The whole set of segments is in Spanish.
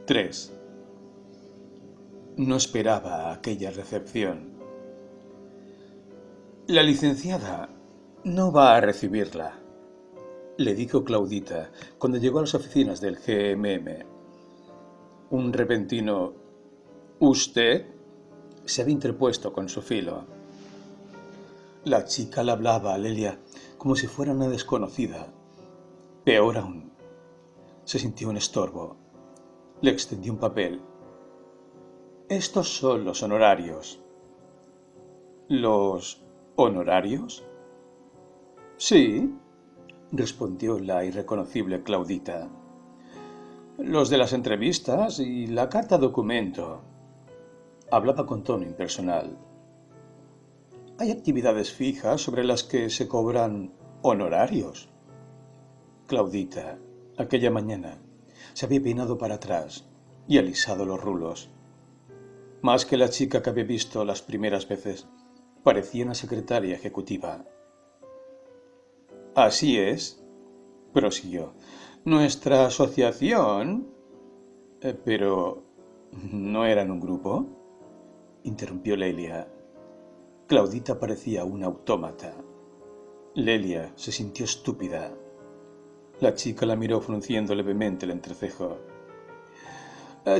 3. No esperaba aquella recepción. La licenciada no va a recibirla, le dijo Claudita cuando llegó a las oficinas del GMM. Un repentino «¿Usted?» se había interpuesto con su filo. La chica le hablaba a Lelia como si fuera una desconocida. Peor aún, se sintió un estorbo. Le extendió un papel. «Estos son los honorarios». «¿Los honorarios?» «Sí», respondió la irreconocible Claudita. «Los de las entrevistas y la carta documento». Hablaba con tono impersonal. «¿Hay actividades fijas sobre las que se cobran honorarios?» Claudita, aquella mañana, se había peinado para atrás y alisado los rulos. Más que la chica que había visto las primeras veces, parecía una secretaria ejecutiva. «Así es», prosiguió, «nuestra asociación...» «Pero... ¿no eran un grupo?», interrumpió Lelia. Claudita parecía un autómata. Lelia se sintió estúpida. La chica la miró frunciendo levemente el entrecejo.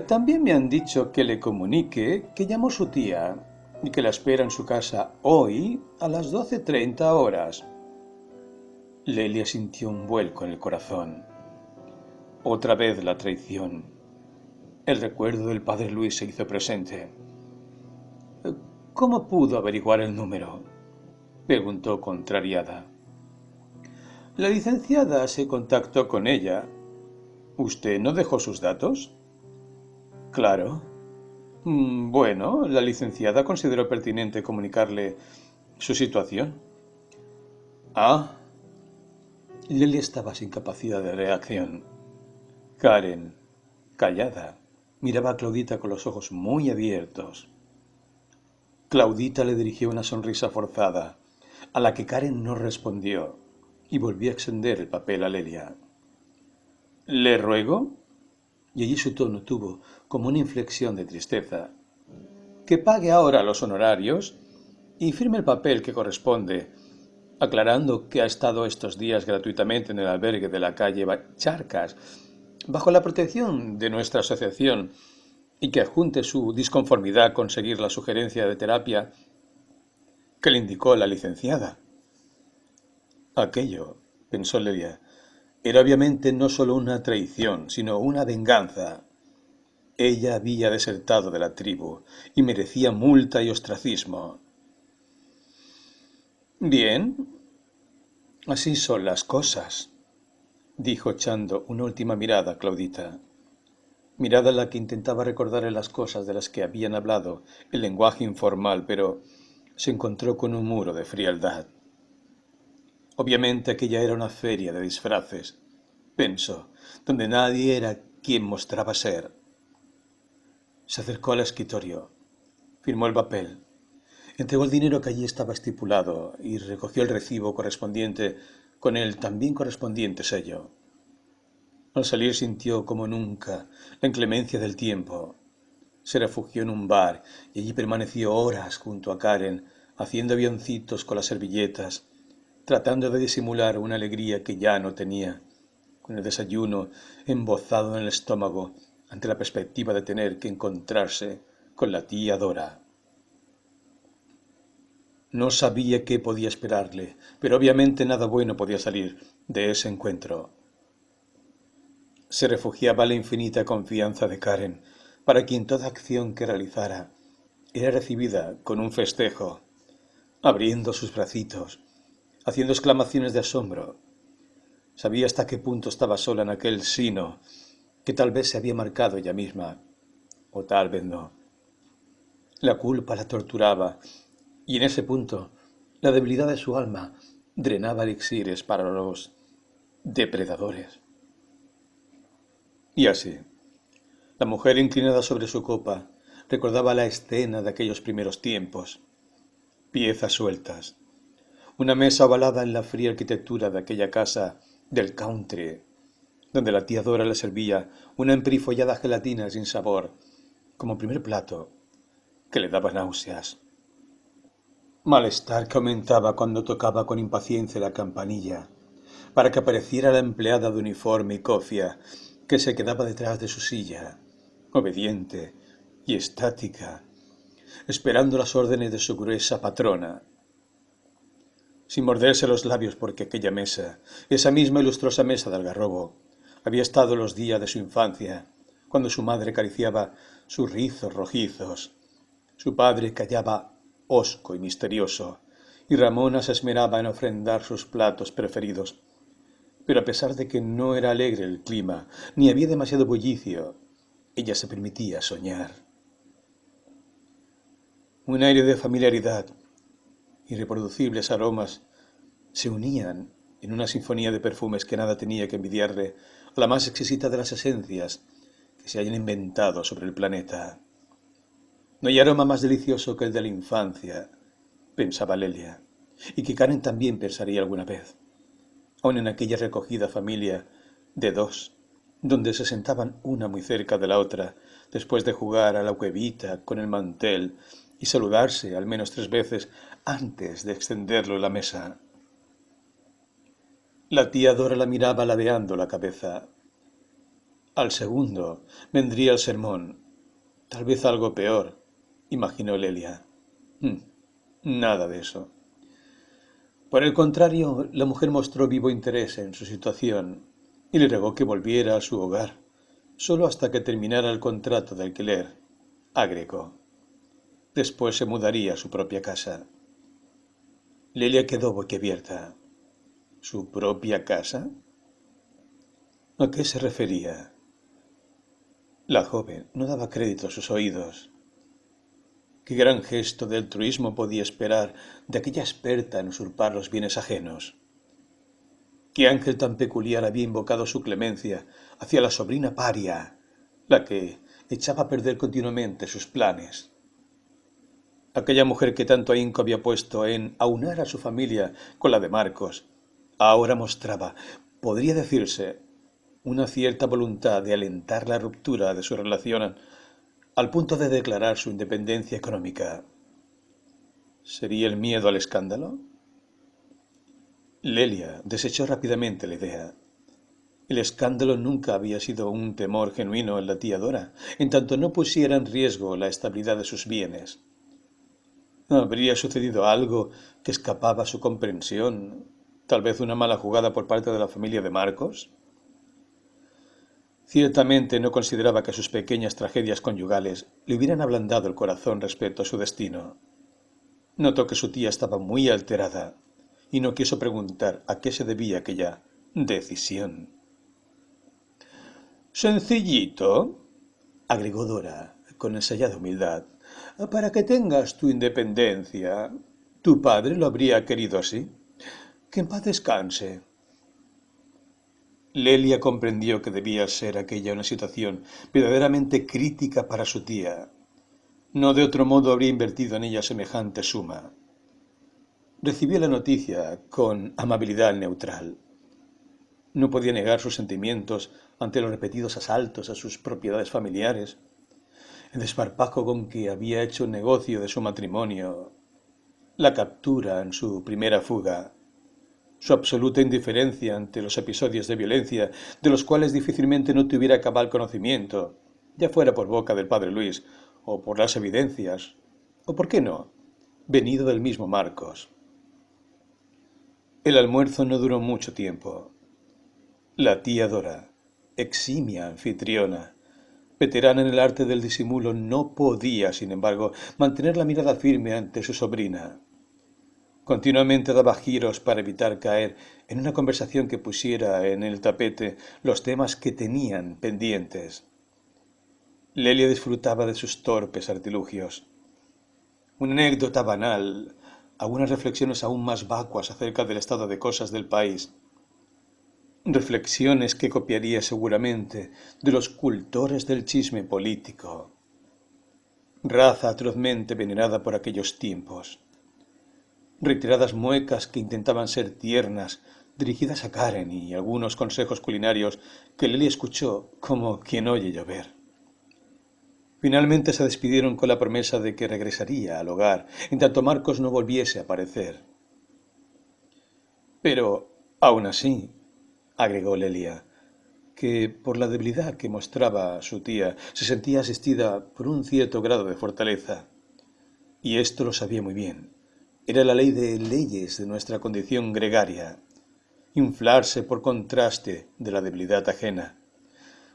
«También me han dicho que le comunique que llamó su tía y que la espera en su casa hoy a las 12:30 horas». Lelia sintió un vuelco en el corazón. Otra vez la traición. El recuerdo del padre Luis se hizo presente. «¿Cómo pudo averiguar el número?», preguntó contrariada. «La licenciada se contactó con ella. ¿Usted no dejó sus datos?» «Claro». «Bueno, la licenciada consideró pertinente comunicarle su situación». «Ah». Lelia estaba sin capacidad de reacción. Karen, callada, miraba a Claudita con los ojos muy abiertos. Claudita le dirigió una sonrisa forzada, a la que Karen no respondió, y volvió a extender el papel a Lelia. «¿Le ruego?» Y allí su tono tuvo como una inflexión de tristeza. «Que pague ahora los honorarios y firme el papel que corresponde, aclarando que ha estado estos días gratuitamente en el albergue de la calle Charcas, bajo la protección de nuestra asociación, y que adjunte su disconformidad con seguir la sugerencia de terapia que le indicó la licenciada». Aquello, pensó Lelia, era obviamente no solo una traición, sino una venganza. Ella había desertado de la tribu y merecía multa y ostracismo. «Bien, así son las cosas», dijo echando una última mirada a Claudita. Mirada en la que intentaba recordarle las cosas de las que habían hablado en lenguaje informal, pero se encontró con un muro de frialdad. Obviamente aquella era una feria de disfraces, pensó, donde nadie era quien mostraba ser. Se acercó al escritorio, firmó el papel, entregó el dinero que allí estaba estipulado y recogió el recibo correspondiente con el también correspondiente sello. Al salir sintió como nunca la inclemencia del tiempo. Se refugió en un bar y allí permaneció horas junto a Karen, haciendo avioncitos con las servilletas, tratando de disimular una alegría que ya no tenía, con el desayuno embozado en el estómago ante la perspectiva de tener que encontrarse con la tía Dora. No sabía qué podía esperarle, pero obviamente nada bueno podía salir de ese encuentro. Se refugiaba en la infinita confianza de Karen, para quien toda acción que realizara era recibida con un festejo, abriendo sus bracitos, haciendo exclamaciones de asombro. Sabía hasta qué punto estaba sola en aquel sino que tal vez se había marcado ella misma, o tal vez no. La culpa la torturaba, y en ese punto la debilidad de su alma drenaba elixires para los depredadores. Y así, la mujer inclinada sobre su copa recordaba la escena de aquellos primeros tiempos. Piezas sueltas, una mesa ovalada en la fría arquitectura de aquella casa del country, donde la tía Dora le servía una emperifollada gelatina sin sabor, como primer plato, que le daba náuseas. Malestar que aumentaba cuando tocaba con impaciencia la campanilla, para que apareciera la empleada de uniforme y cofia, que se quedaba detrás de su silla, obediente y estática, esperando las órdenes de su gruesa patrona. Sin morderse los labios porque aquella mesa, esa misma y lustrosa mesa de algarrobo, había estado los días de su infancia, cuando su madre acariciaba sus rizos rojizos, su padre callaba hosco y misterioso, y Ramona se esmeraba en ofrendar sus platos preferidos. Pero a pesar de que no era alegre el clima, ni había demasiado bullicio, ella se permitía soñar. Un aire de familiaridad, irreproducibles aromas, se unían en una sinfonía de perfumes que nada tenía que envidiarle a la más exquisita de las esencias que se hayan inventado sobre el planeta. No hay aroma más delicioso que el de la infancia, pensaba Lelia, y que Karen también pensaría alguna vez, aun en aquella recogida familia de dos, donde se sentaban una muy cerca de la otra, después de jugar a la huevita con el mantel y saludarse al menos 3 veces antes de extenderlo en la mesa. La tía Dora la miraba ladeando la cabeza. Al segundo vendría el sermón, tal vez algo peor, imaginó Lelia. Nada de eso. Por el contrario, la mujer mostró vivo interés en su situación y le rogó que volviera a su hogar, solo hasta que terminara el contrato de alquiler, agregó. Después se mudaría a su propia casa. Lelia quedó boquiabierta. ¿Su propia casa? ¿A qué se refería? La joven no daba crédito a sus oídos. ¿Qué gran gesto de altruismo podía esperar de aquella experta en usurpar los bienes ajenos? ¿Qué ángel tan peculiar había invocado su clemencia hacia la sobrina paria, la que echaba a perder continuamente sus planes? Aquella mujer que tanto ahínco había puesto en aunar a su familia con la de Marcos, ahora mostraba, podría decirse, una cierta voluntad de alentar la ruptura de su relación al punto de declarar su independencia económica. ¿Sería el miedo al escándalo? Lelia desechó rápidamente la idea. El escándalo nunca había sido un temor genuino en la tía Dora, en tanto no pusiera en riesgo la estabilidad de sus bienes. ¿Habría sucedido algo que escapaba a su comprensión? ¿Tal vez una mala jugada por parte de la familia de Marcos? Ciertamente no consideraba que sus pequeñas tragedias conyugales le hubieran ablandado el corazón respecto a su destino. Notó que su tía estaba muy alterada y no quiso preguntar a qué se debía aquella decisión. Sencillito, agregó Dora con ensayada humildad, para que tengas tu independencia. Tu padre lo habría querido así. Que en paz descanse. Lelia comprendió que debía ser aquella una situación verdaderamente crítica para su tía. No de otro modo habría invertido en ella semejante suma. Recibió la noticia con amabilidad neutral. No podía negar sus sentimientos ante los repetidos asaltos a sus propiedades familiares, el desparpajo con que había hecho un negocio de su matrimonio, la captura en su primera fuga, su absoluta indiferencia ante los episodios de violencia de los cuales difícilmente no tuviera cabal conocimiento, ya fuera por boca del padre Luis o por las evidencias, o por qué no, venido del mismo Marcos. El almuerzo no duró mucho tiempo. La tía Dora, eximia anfitriona, veterana en el arte del disimulo, no podía, sin embargo, mantener la mirada firme ante su sobrina. Continuamente daba giros para evitar caer en una conversación que pusiera en el tapete los temas que tenían pendientes. Lelia disfrutaba de sus torpes artilugios. Una anécdota banal, algunas reflexiones aún más vacuas acerca del estado de cosas del país. Reflexiones que copiaría seguramente de los cultores del chisme político. Raza atrozmente venerada por aquellos tiempos. Reiteradas muecas que intentaban ser tiernas dirigidas a Karen y algunos consejos culinarios que Lily escuchó como quien oye llover. Finalmente se despidieron con la promesa de que regresaría al hogar en tanto Marcos no volviese a aparecer. Pero, aún así, agregó Lelia, que por la debilidad que mostraba su tía se sentía asistida por un cierto grado de fortaleza. Y esto lo sabía muy bien. Era la ley de leyes de nuestra condición gregaria. Inflarse por contraste de la debilidad ajena.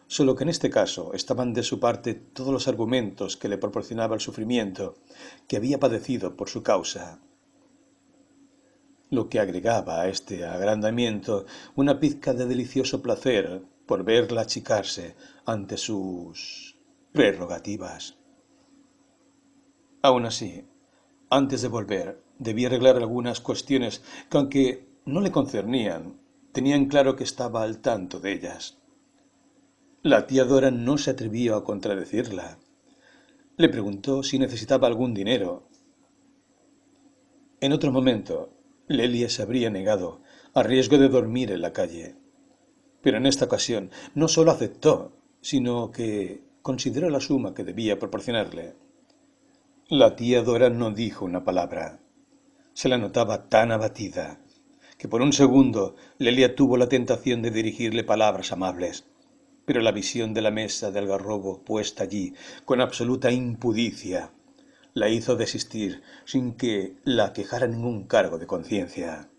Solo que en este caso estaban de su parte todos los argumentos que le proporcionaba el sufrimiento que había padecido por su causa, lo que agregaba a este agrandamiento una pizca de delicioso placer por verla achicarse ante sus prerrogativas. Aún así, antes de volver, debía arreglar algunas cuestiones que, aunque no le concernían, tenían claro que estaba al tanto de ellas. La tía Dora no se atrevió a contradecirla. Le preguntó si necesitaba algún dinero. En otro momento, Lelia se habría negado, a riesgo de dormir en la calle. Pero en esta ocasión no solo aceptó, sino que consideró la suma que debía proporcionarle. La tía Dora no dijo una palabra. Se la notaba tan abatida que por un segundo Lelia tuvo la tentación de dirigirle palabras amables, pero la visión de la mesa de algarrobo puesta allí con absoluta impudicia la hizo desistir sin que la aquejara ningún cargo de conciencia.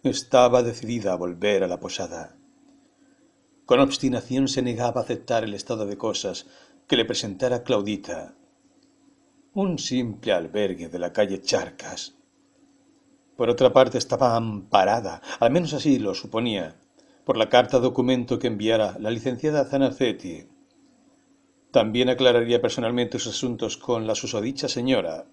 Estaba decidida a volver a la posada. Con obstinación se negaba a aceptar el estado de cosas que le presentara Claudita. Un simple albergue de la calle Charcas. Por otra parte estaba amparada, al menos así lo suponía, por la carta documento que enviara la licenciada Zanacetti. También aclararía personalmente sus asuntos con la susodicha señora.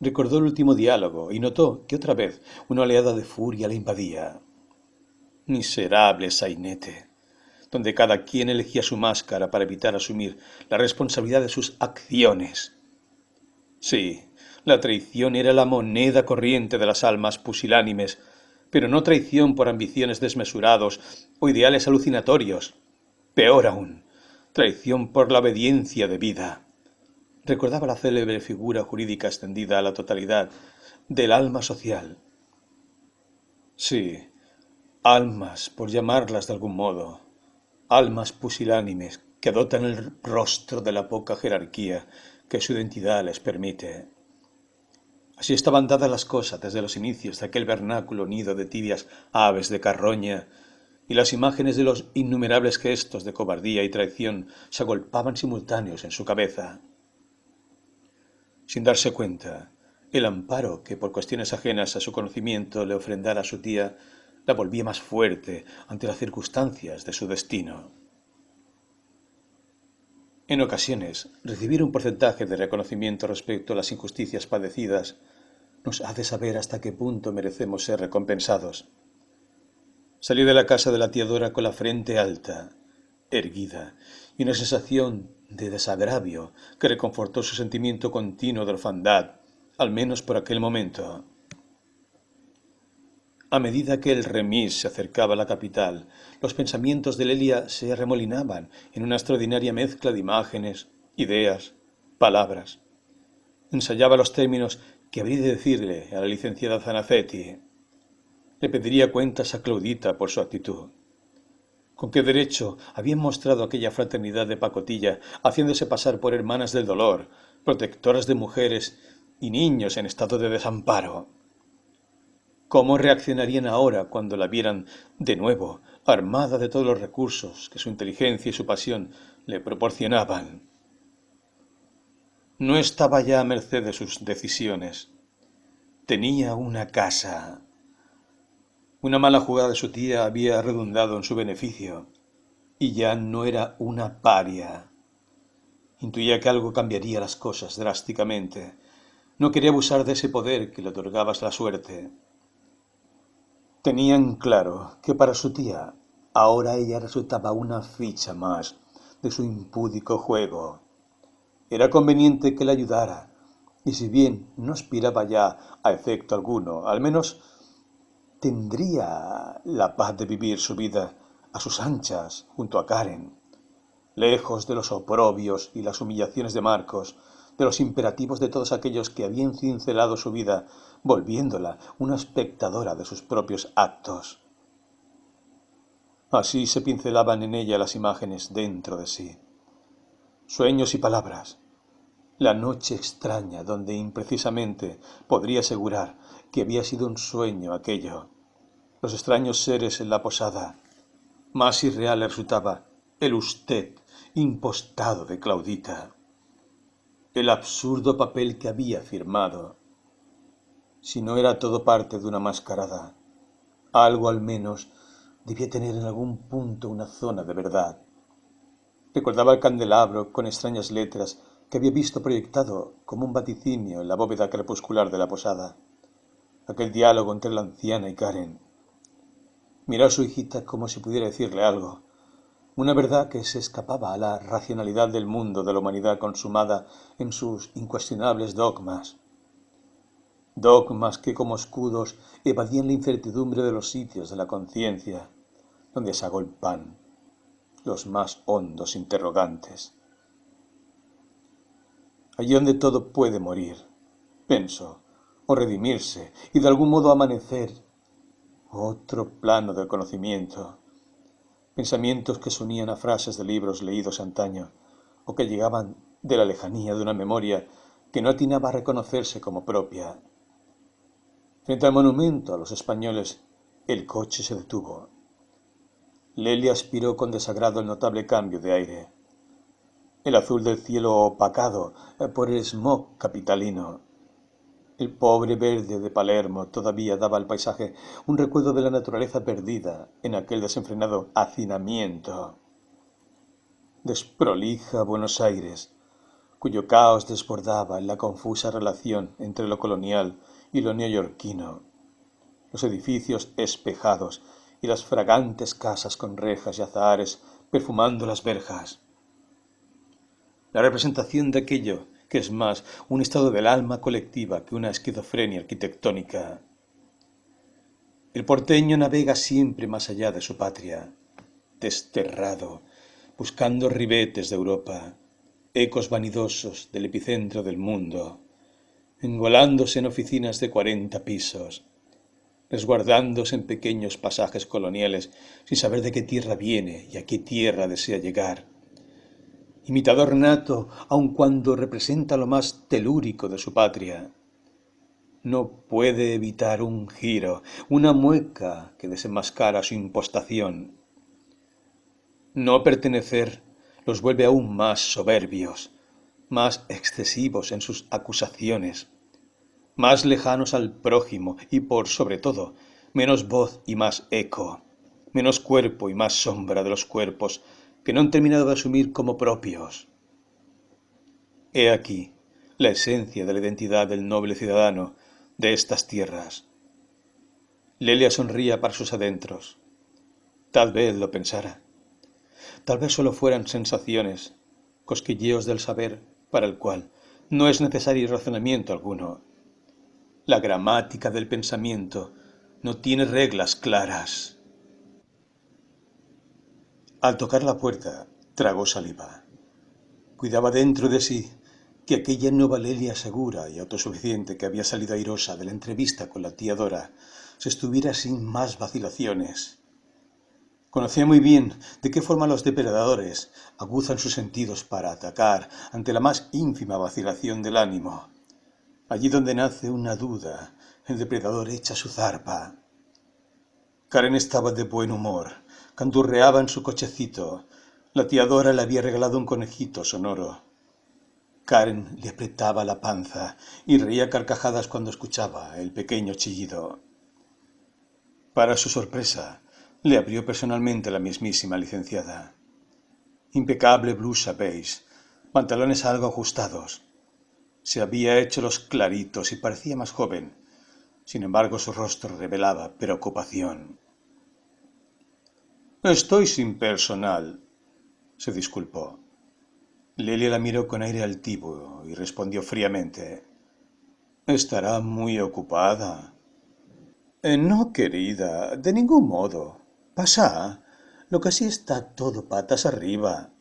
Recordó el último diálogo y notó que otra vez una oleada de furia le invadía. Miserable sainete, donde cada quien elegía su máscara para evitar asumir la responsabilidad de sus acciones. Sí, la traición era la moneda corriente de las almas pusilánimes, pero no traición por ambiciones desmesurados o ideales alucinatorios. Peor aún, traición por la obediencia debida. Recordaba la célebre figura jurídica extendida a la totalidad del alma social. Sí, almas, por llamarlas de algún modo, almas pusilánimes que adoptan el rostro de la poca jerarquía que su identidad les permite. Así estaban dadas las cosas desde los inicios de aquel vernáculo nido de tibias aves de carroña, y las imágenes de los innumerables gestos de cobardía y traición se agolpaban simultáneos en su cabeza. Sin darse cuenta, el amparo que por cuestiones ajenas a su conocimiento le ofrendara a su tía la volvía más fuerte ante las circunstancias de su destino. En ocasiones, recibir un porcentaje de reconocimiento respecto a las injusticias padecidas nos hace saber hasta qué punto merecemos ser recompensados. Salió de la casa de la tía Dora con la frente alta, erguida, y una sensación de desagravio que reconfortó su sentimiento continuo de orfandad, al menos por aquel momento. A medida que el remis se acercaba a la capital, los pensamientos de Lelia se arremolinaban en una extraordinaria mezcla de imágenes, ideas, palabras. Ensayaba los términos que habría de decirle a la licenciada Zanacetti. Le pediría cuentas a Claudita por su actitud. ¿Con qué derecho habían mostrado aquella fraternidad de pacotilla, haciéndose pasar por hermanas del dolor, protectoras de mujeres y niños en estado de desamparo? ¿Cómo reaccionarían ahora cuando la vieran de nuevo, armada de todos los recursos que su inteligencia y su pasión le proporcionaban? No estaba ya a merced de sus decisiones. Tenía una casa. Una mala jugada de su tía había redundado en su beneficio, y ya no era una paria. Intuía que algo cambiaría las cosas drásticamente. No quería abusar de ese poder que le otorgaba la suerte. Tenían claro que para su tía, ahora ella resultaba una ficha más de su impúdico juego. Era conveniente que le ayudara, y si bien no aspiraba ya a efecto alguno, al menos tendría la paz de vivir su vida a sus anchas junto a Karen, lejos de los oprobios y las humillaciones de Marcos, de los imperativos de todos aquellos que habían cincelado su vida, volviéndola una espectadora de sus propios actos. Así se pincelaban en ella las imágenes dentro de sí. Sueños y palabras. La noche extraña donde imprecisamente podría asegurar que había sido un sueño aquello. Los extraños seres en la posada. Más irreal le resultaba el usted impostado de Claudita. El absurdo papel que había firmado. Si no era todo parte de una mascarada, algo al menos debía tener en algún punto una zona de verdad. Recordaba el candelabro con extrañas letras que había visto proyectado como un vaticinio en la bóveda crepuscular de la posada. Aquel diálogo entre la anciana y Karen. Miró a su hijita como si pudiera decirle algo, una verdad que se escapaba a la racionalidad del mundo de la humanidad consumada en sus incuestionables dogmas. Dogmas que como escudos evadían la incertidumbre de los sitios de la conciencia, donde sagó el pan, los más hondos interrogantes. Allí donde todo puede morir, pensó, o redimirse, y de algún modo amanecer, otro plano del conocimiento, pensamientos que se unían a frases de libros leídos antaño, o que llegaban de la lejanía de una memoria que no atinaba a reconocerse como propia. Frente al monumento a los españoles, el coche se detuvo. Lelia aspiró con desagrado el notable cambio de aire. El azul del cielo opacado por el smog capitalino. El pobre verde de Palermo todavía daba al paisaje un recuerdo de la naturaleza perdida en aquel desenfrenado hacinamiento. Desprolija Buenos Aires, cuyo caos desbordaba en la confusa relación entre lo colonial y lo neoyorquino, los edificios espejados y las fragantes casas con rejas y azahares perfumando las verjas. La representación de aquello que es más un estado del alma colectiva que una esquizofrenia arquitectónica. El porteño navega siempre más allá de su patria, desterrado, buscando ribetes de Europa, ecos vanidosos del epicentro del mundo, engolándose en oficinas de 40 pisos, resguardándose en pequeños pasajes coloniales sin saber de qué tierra viene y a qué tierra desea llegar. Imitador nato, aun cuando representa lo más telúrico de su patria. No puede evitar un giro, una mueca que desenmascara su impostación. No pertenecer los vuelve aún más soberbios, más excesivos en sus acusaciones, más lejanos al prójimo y, por sobre todo, menos voz y más eco, menos cuerpo y más sombra de los cuerpos que no han terminado de asumir como propios. He aquí la esencia de la identidad del noble ciudadano de estas tierras. Lelia sonría para sus adentros. Tal vez lo pensara. Tal vez solo fueran sensaciones, cosquilleos del saber para el cual no es necesario razonamiento alguno. La gramática del pensamiento no tiene reglas claras. Al tocar la puerta, tragó saliva. Cuidaba dentro de sí que aquella nueva Lelia segura y autosuficiente que había salido airosa de la entrevista con la tía Dora se estuviera sin más vacilaciones. Conocía muy bien de qué forma los depredadores aguzan sus sentidos para atacar ante la más ínfima vacilación del ánimo. Allí donde nace una duda, el depredador echa su zarpa. Karen estaba de buen humor, canturreaba en su cochecito. La tía Dora le había regalado un conejito sonoro. Karen le apretaba la panza y reía carcajadas cuando escuchaba el pequeño chillido. Para su sorpresa, le abrió personalmente la mismísima licenciada. Impecable blusa beige, pantalones algo ajustados. Se había hecho los claritos y parecía más joven. Sin embargo, su rostro revelaba preocupación. Estoy sin personal, se disculpó. Lelia la miró con aire altivo y respondió fríamente. Estará muy ocupada. No, querida, de ningún modo. Pasa. Lo que sí está todo patas arriba.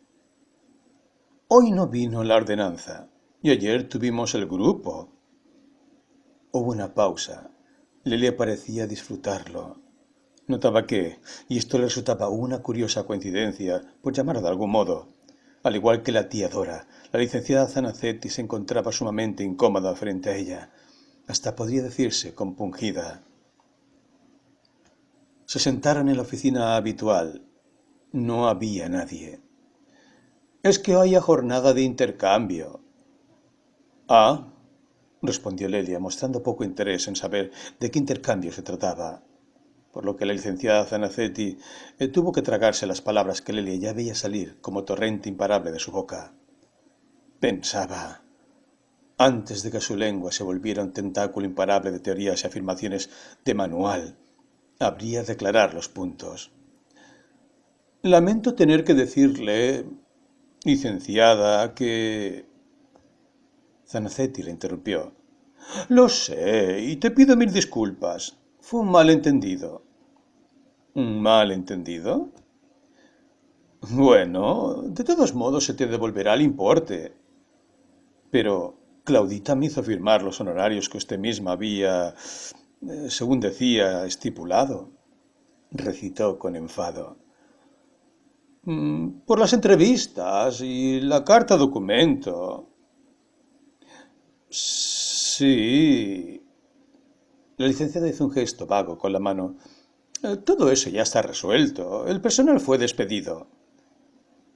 Hoy no vino la ordenanza y ayer tuvimos el grupo. Hubo una pausa. Lelia parecía disfrutarlo. Notaba que, y esto le resultaba una curiosa coincidencia, por llamarlo de algún modo, al igual que la tía Dora, la licenciada Zanacetti se encontraba sumamente incómoda frente a ella, hasta podría decirse compungida. Se sentaron en la oficina habitual. No había nadie. Es que hoy hay jornada de intercambio. Ah, respondió Lelia, mostrando poco interés en saber de qué intercambio se trataba, por lo que la licenciada Zanacetti tuvo que tragarse las palabras que Lelia ya veía salir como torrente imparable de su boca. Pensaba, antes de que su lengua se volviera un tentáculo imparable de teorías y afirmaciones de manual, habría de aclarar los puntos. Lamento tener que decirle, licenciada, que... Zanacetti le interrumpió. Lo sé, y te pido mil disculpas. Fue un malentendido. ¿Un malentendido? Bueno, de todos modos se te devolverá el importe. Pero Claudita me hizo firmar los honorarios que usted misma había, según decía, estipulado, recitó con enfado. Por las entrevistas y la carta documento. Sí. La licenciada hizo un gesto vago con la mano. Todo eso ya está resuelto. El personal fue despedido.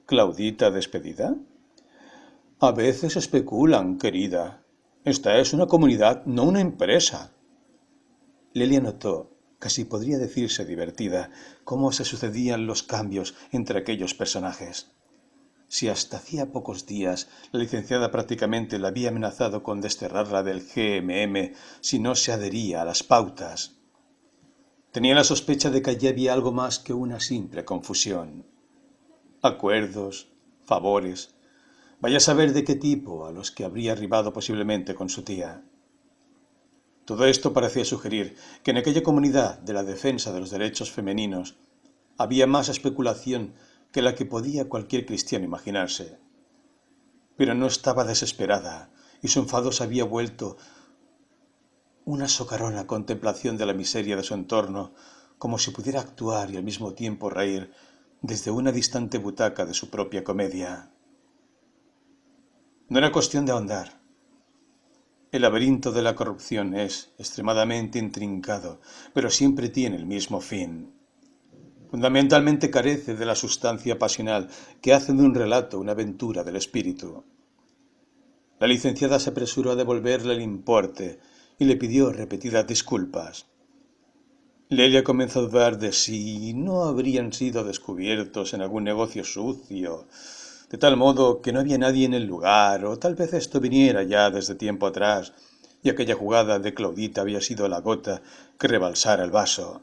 ¿Claudita despedida? A veces especulan, querida. Esta es una comunidad, no una empresa. Lelia notó, casi podría decirse divertida, cómo se sucedían los cambios entre aquellos personajes. Si hasta hacía pocos días la licenciada prácticamente la había amenazado con desterrarla del GMM si no se adhería a las pautas. Tenía la sospecha de que allí había algo más que una simple confusión. Acuerdos, favores, vaya a saber de qué tipo a los que habría arribado posiblemente con su tía. Todo esto parecía sugerir que en aquella comunidad de la defensa de los derechos femeninos había más especulación que la que podía cualquier cristiano imaginarse. Pero no estaba desesperada, y su enfado se había vuelto una socarrona contemplación de la miseria de su entorno, como si pudiera actuar y al mismo tiempo reír desde una distante butaca de su propia comedia. No era cuestión de ahondar. El laberinto de la corrupción es extremadamente intrincado, pero siempre tiene el mismo fin. Fundamentalmente carece de la sustancia pasional que hace de un relato una aventura del espíritu. La licenciada se apresuró a devolverle el importe y le pidió repetidas disculpas. Lelia comenzó a dudar de si no habrían sido descubiertos en algún negocio sucio, de tal modo que no había nadie en el lugar, o tal vez esto viniera ya desde tiempo atrás, y aquella jugada de Claudita había sido la gota que rebalsara el vaso.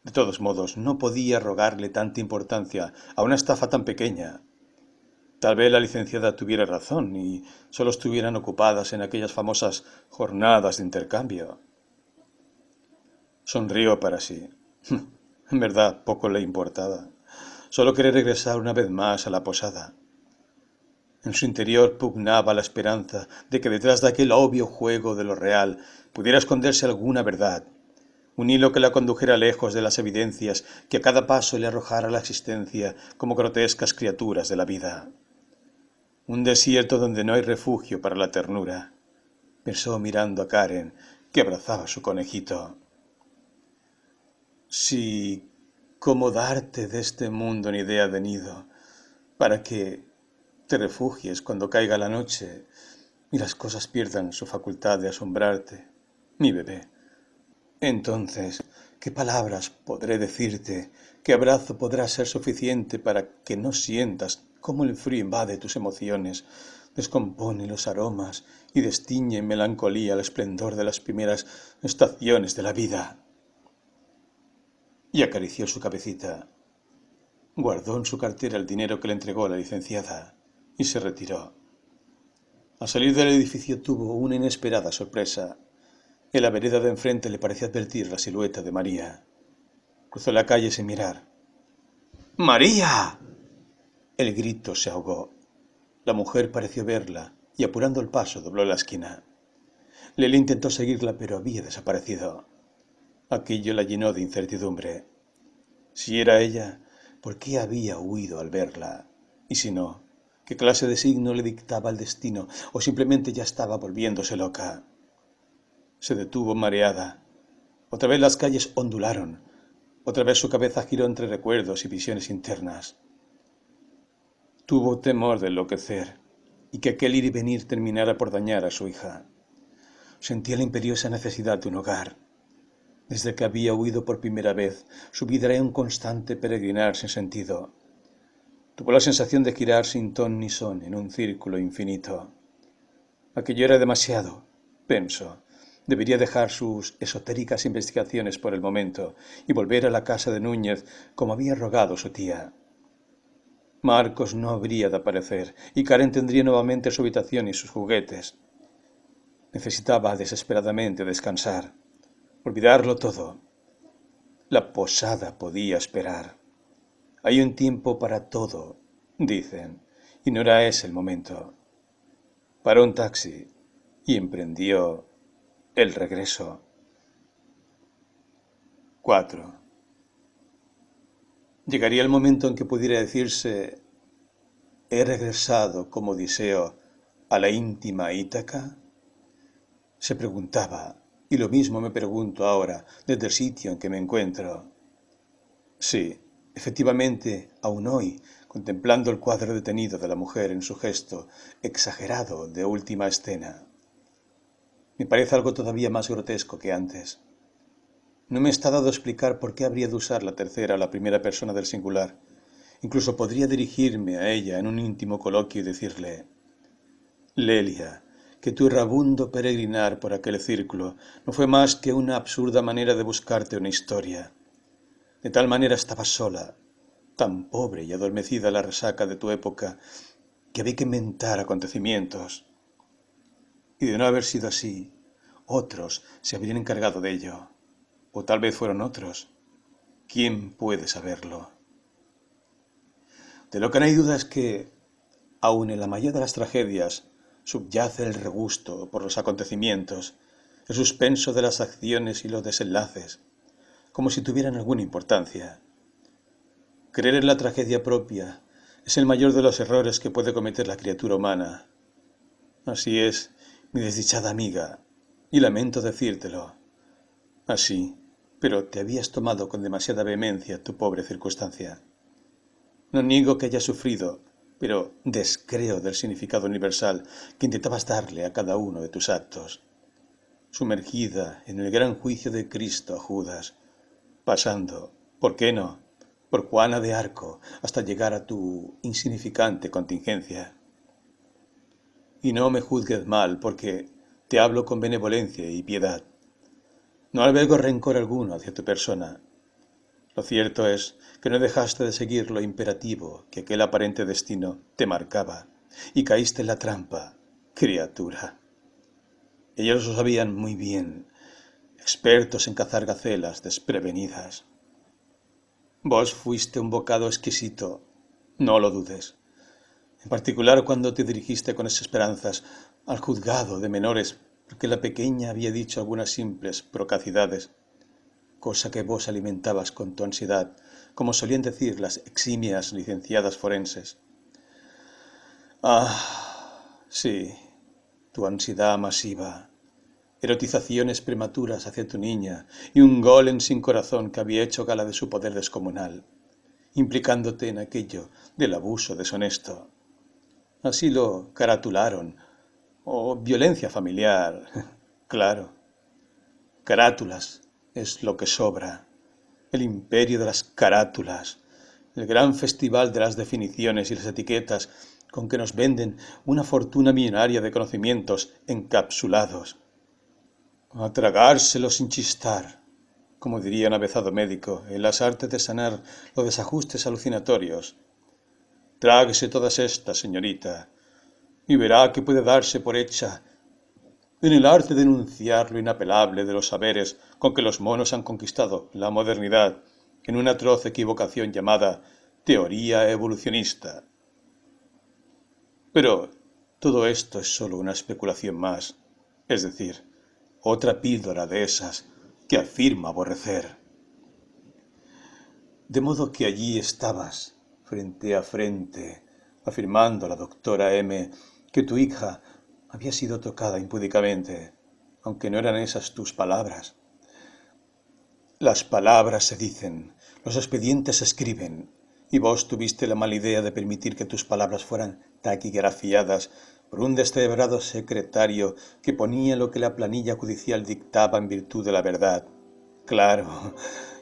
De todos modos, no podía rogarle tanta importancia a una estafa tan pequeña. Tal vez la licenciada tuviera razón y solo estuvieran ocupadas en aquellas famosas jornadas de intercambio. Sonrió para sí. En verdad, poco le importaba. Solo quería regresar una vez más a la posada. En su interior pugnaba la esperanza de que detrás de aquel obvio juego de lo real pudiera esconderse alguna verdad, un hilo que la condujera lejos de las evidencias que a cada paso le arrojara a la existencia como grotescas criaturas de la vida. Un desierto donde no hay refugio para la ternura, pensó mirando a Karen, que abrazaba a su conejito. Si, cómo darte de este mundo ni idea de nido, para que te refugies cuando caiga la noche y las cosas pierdan su facultad de asombrarte, mi bebé. Entonces, ¿qué palabras podré decirte? ¿Qué abrazo podrá ser suficiente para que no sientas cómo el frío invade tus emociones, descompone los aromas y destiñe en melancolía el esplendor de las primeras estaciones de la vida? Y acarició su cabecita. Guardó en su cartera el dinero que le entregó la licenciada y se retiró. Al salir del edificio tuvo una inesperada sorpresa. En la vereda de enfrente le pareció advertir la silueta de María. Cruzó la calle sin mirar. ¡María! El grito se ahogó. La mujer pareció verla y apurando el paso dobló la esquina. Lely intentó seguirla pero había desaparecido. Aquello la llenó de incertidumbre. Si era ella, ¿por qué había huido al verla? Y si no, ¿qué clase de signo le dictaba el destino? ¿O simplemente ya estaba volviéndose loca? Se detuvo mareada. Otra vez las calles ondularon. Otra vez su cabeza giró entre recuerdos y visiones internas. Tuvo temor de enloquecer y que aquel ir y venir terminara por dañar a su hija. Sentía la imperiosa necesidad de un hogar. Desde que había huido por primera vez, su vida era un constante peregrinar sin sentido. Tuvo la sensación de girar sin ton ni son en un círculo infinito. Aquello era demasiado, pensó. Debería dejar sus esotéricas investigaciones por el momento y volver a la casa de Núñez como había rogado su tía. Marcos no habría de aparecer y Karen tendría nuevamente su habitación y sus juguetes. Necesitaba desesperadamente descansar, olvidarlo todo. La posada podía esperar. Hay un tiempo para todo, dicen, y no era ese el momento. Paró un taxi y emprendió el regreso. 4. Llegaría el momento en que pudiera decirse: ¿he regresado como Odiseo a la íntima Ítaca? Se preguntaba, y lo mismo me pregunto ahora desde el sitio en que me encuentro. Sí, efectivamente, aún hoy, contemplando el cuadro detenido de la mujer en su gesto exagerado de última escena, me parece algo todavía más grotesco que antes. No me está dado explicar por qué habría de usar la tercera o la primera persona del singular. Incluso podría dirigirme a ella en un íntimo coloquio y decirle: Lelia, que tu errabundo peregrinar por aquel círculo no fue más que una absurda manera de buscarte una historia. De tal manera estabas sola, tan pobre y adormecida la resaca de tu época, que había que inventar acontecimientos. Y de no haber sido así, otros se habrían encargado de ello. O tal vez fueron otros. ¿Quién puede saberlo? De lo que no hay duda es que, aun en la mayor de las tragedias, subyace el regusto por los acontecimientos, el suspenso de las acciones y los desenlaces, como si tuvieran alguna importancia. Creer en la tragedia propia es el mayor de los errores que puede cometer la criatura humana. Así es, mi desdichada amiga, y lamento decírtelo. Así, pero te habías tomado con demasiada vehemencia tu pobre circunstancia. No niego que hayas sufrido, pero descreo del significado universal que intentabas darle a cada uno de tus actos. Sumergida en el gran juicio de Cristo a Judas, pasando, ¿por qué no?, por Juana de Arco, hasta llegar a tu insignificante contingencia. Y no me juzgues mal, porque te hablo con benevolencia y piedad. No albergo rencor alguno hacia tu persona. Lo cierto es que no dejaste de seguir lo imperativo que aquel aparente destino te marcaba, y caíste en la trampa, criatura. Ellos lo sabían muy bien, expertos en cazar gacelas desprevenidas. Vos fuiste un bocado exquisito, no lo dudes, en particular cuando te dirigiste con esas esperanzas al juzgado de menores porque la pequeña había dicho algunas simples procacidades, cosa que vos alimentabas con tu ansiedad, como solían decir las eximias licenciadas forenses. Ah, sí, tu ansiedad masiva, erotizaciones prematuras hacia tu niña y un golem sin corazón que había hecho gala de su poder descomunal, implicándote en aquello del abuso deshonesto. Así lo caratularon, o violencia familiar, claro. Carátulas es lo que sobra, el imperio de las carátulas, el gran festival de las definiciones y las etiquetas con que nos venden una fortuna millonaria de conocimientos encapsulados. A tragárselo sin chistar, como diría un avezado médico, en las artes de sanar los desajustes alucinatorios. Tráguese todas estas, señorita, y verá que puede darse por hecha en el arte de enunciar lo inapelable de los saberes con que los monos han conquistado la modernidad en una atroz equivocación llamada teoría evolucionista. Pero todo esto es solo una especulación más, es decir, otra píldora de esas que afirma aborrecer. De modo que allí estabas, frente a frente, afirmando a la doctora M que tu hija había sido tocada impúdicamente, aunque no eran esas tus palabras. Las palabras se dicen, los expedientes se escriben, y vos tuviste la mala idea de permitir que tus palabras fueran taquigrafiadas por un descerebrado secretario que ponía lo que la planilla judicial dictaba en virtud de la verdad. Claro,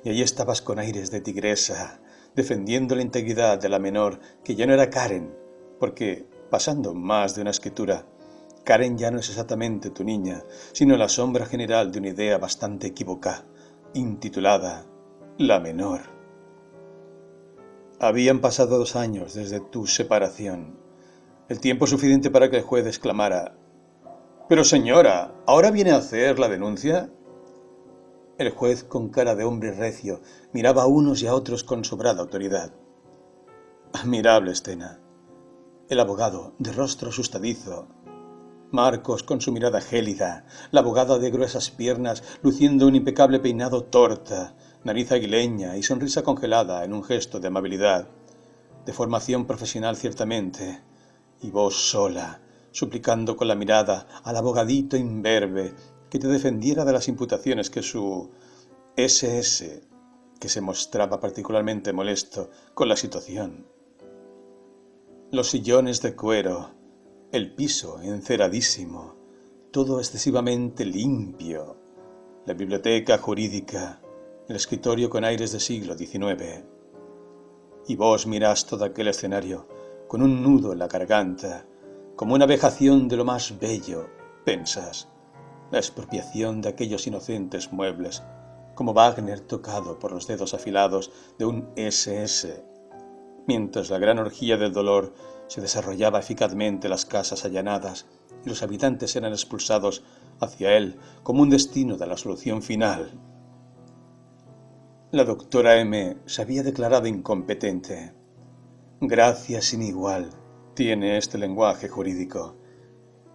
y allí estabas con aires de tigresa, defendiendo la integridad de la menor, que ya no era Karen, porque, pasando más de una escritura, Karen ya no es exactamente tu niña, sino la sombra general de una idea bastante equívoca, intitulada La Menor. Habían pasado 2 años desde tu separación, el tiempo suficiente para que el juez exclamara: «Pero señora, ¿ahora viene a hacer la denuncia?». El juez, con cara de hombre recio, miraba a unos y a otros con sobrada autoridad. Admirable escena. El abogado, de rostro asustadizo, Marcos con su mirada gélida, la abogada de gruesas piernas, luciendo un impecable peinado torta, nariz aguileña y sonrisa congelada en un gesto de amabilidad, de formación profesional ciertamente, y vos sola, suplicando con la mirada al abogadito imberbe que te defendiera de las imputaciones que su SS, que se mostraba particularmente molesto con la situación. Los sillones de cuero, el piso enceradísimo, todo excesivamente limpio, la biblioteca jurídica, el escritorio con aires de siglo XIX. Y vos mirás todo aquel escenario con un nudo en la garganta, como una vejación de lo más bello, pensás, la expropiación de aquellos inocentes muebles, como Wagner tocado por los dedos afilados de un SS, mientras la gran orgía del dolor se desarrollaba eficazmente en las casas allanadas y los habitantes eran expulsados hacia él como un destino de la solución final. La doctora M se había declarado incompetente. Gracia sin igual tiene este lenguaje jurídico.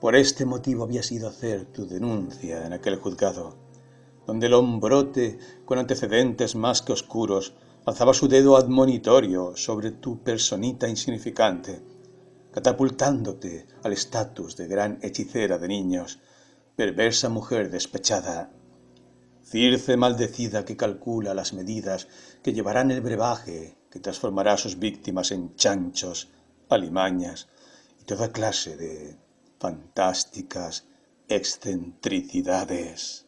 Por este motivo habías ido a hacer tu denuncia en aquel juzgado, donde el hombrote, con antecedentes más que oscuros, alzaba su dedo admonitorio sobre tu personita insignificante, catapultándote al estatus de gran hechicera de niños, perversa mujer despechada, Circe maldecida que calcula las medidas que llevarán el brebaje que transformará a sus víctimas en chanchos, alimañas y toda clase de fantásticas excentricidades.